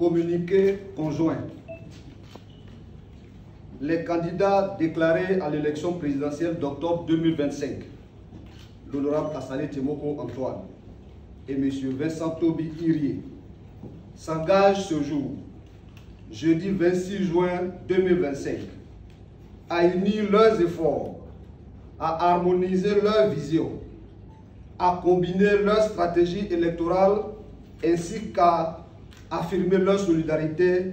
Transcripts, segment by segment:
Communiqué conjoint. Les candidats déclarés à l'élection présidentielle d'octobre 2025, l'honorable Assalé Temoko Antoine et M. Vincent Toby Irié, s'engagent ce jour, jeudi 26 juin 2025, à unir leurs efforts, à harmoniser leurs visions, à combiner leur stratégie électorale ainsi qu'à affirmer leur solidarité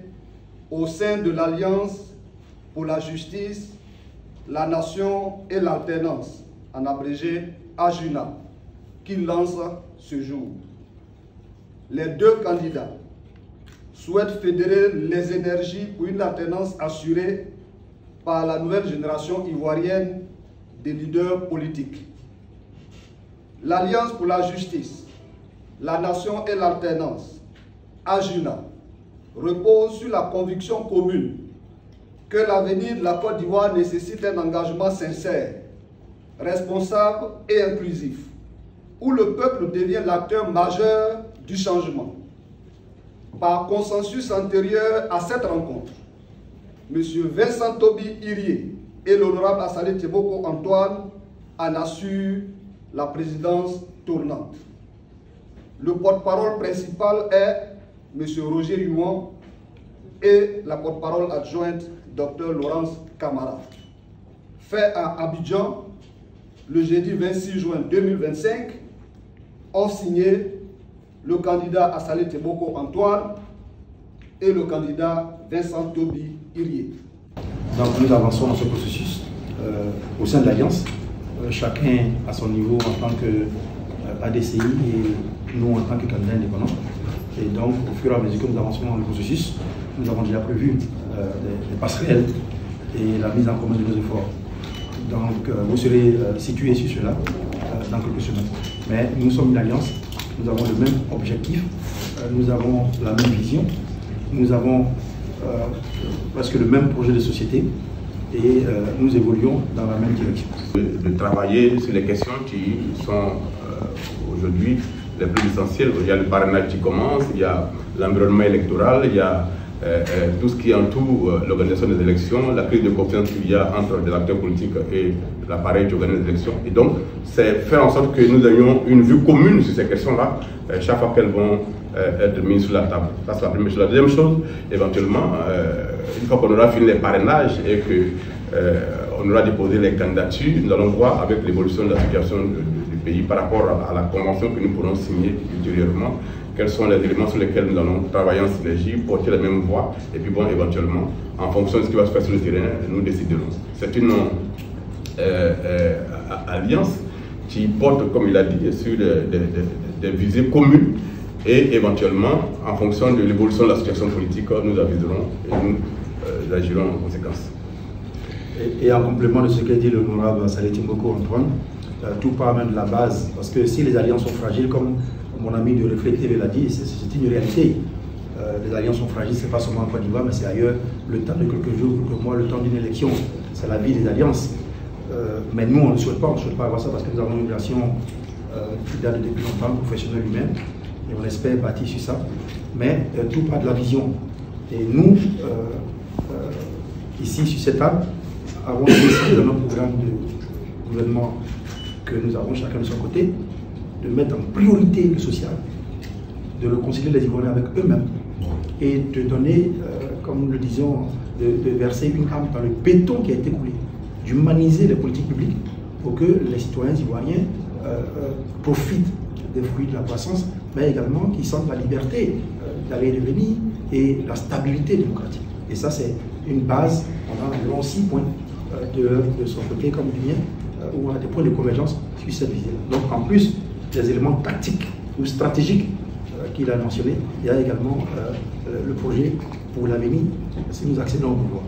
au sein de l'Alliance pour la justice, la nation et l'alternance, en abrégé AJUNA, qui lance ce jour. Les deux candidats souhaitent fédérer les énergies pour une alternance assurée par la nouvelle génération ivoirienne des leaders politiques. L'Alliance pour la justice, la nation et l'alternance, AJUNA, repose sur la conviction commune que l'avenir de la Côte d'Ivoire nécessite un engagement sincère, responsable et inclusif, où le peuple devient l'acteur majeur du changement. Par consensus antérieur à cette rencontre, M. Vincent Toby Irié et l'honorable Assalé Temoko Antoine en assurent la présidence tournante. Le porte-parole principal est M. Roger Youan et la porte-parole adjointe Dr Laurence Camara. Fait à Abidjan, le jeudi 26 juin 2025, ont signé le candidat Assalé Temoko Antoine et le candidat Vincent Toby Irié. Donc nous avançons dans ce processus au sein de l'Alliance, chacun à son niveau en tant qu'ADCI et nous en tant que candidats indépendants. Et donc au fur et à mesure que nous avançons dans le processus, nous avons déjà prévu des passerelles et la mise en commun de nos efforts. Donc vous serez situés sur cela dans quelques semaines. Mais nous sommes une alliance, nous avons le même objectif, nous avons la même vision, nous avons presque le même projet de société et nous évoluons dans la même direction. De travailler sur les questions qui sont aujourd'hui les plus essentielles. Il y a le parrainage qui commence, il y a l'environnement électoral, il y a tout ce qui entoure l'organisation des élections, la crise de confiance qu'il y a entre les acteurs politiques et l'appareil qui organise les élections. Et donc, c'est faire en sorte que nous ayons une vue commune sur ces questions-là, chaque fois qu'elles vont être mises sur la table. Ça, c'est la première chose. La deuxième chose, éventuellement, une fois qu'on aura fini les parrainages et qu'on aura déposé les candidatures, nous allons voir avec l'évolution de la situation du pays par rapport à la convention que nous pourrons signer ultérieurement, quels sont les éléments sur lesquels nous allons travailler en synergie, porter la même voie, et puis bon, éventuellement, en fonction de ce qui va se faire sur le terrain, nous déciderons. C'est une alliance qui porte, comme il a dit, sur des visées communes, et éventuellement, en fonction de l'évolution de la situation politique, nous aviserons et nous agirons en conséquence. Et en complément de ce qu'a dit l'honorable Assalé Temoko Antoine, tout part même de la base, parce que si les alliances sont fragiles, comme mon ami de Reflet TV l'a dit, c'est une réalité. Les alliances sont fragiles, ce n'est pas seulement en Côte d'Ivoire, mais c'est ailleurs. Le temps de quelques jours, quelques mois, le temps d'une élection, c'est la vie des alliances. Mais nous, on ne souhaite pas avoir ça parce que nous avons une relation qui date depuis longtemps, professionnelle humaine, et on espère bâtir sur ça. Mais tout part de la vision. Et nous, ici, sur cette table, avons décidé dans notre programme de gouvernement que nous avons chacun de son côté, de mettre en priorité le social, de réconcilier les Ivoiriens avec eux-mêmes et de donner, comme nous le disions, de verser une âme dans le béton qui a été coulé, d'humaniser les politiques publiques pour que les citoyens ivoiriens profitent des fruits de la croissance, mais également qu'ils sentent la liberté d'aller et de venir et la stabilité démocratique. Et ça, c'est une base. On a environ 6 points de son côté comme du mien, où on a des points de convergence sur cette vision. Donc, en plus des éléments tactiques ou stratégiques qu'il a mentionnés, il y a également le projet pour l'avenir, si nous accédons au pouvoir.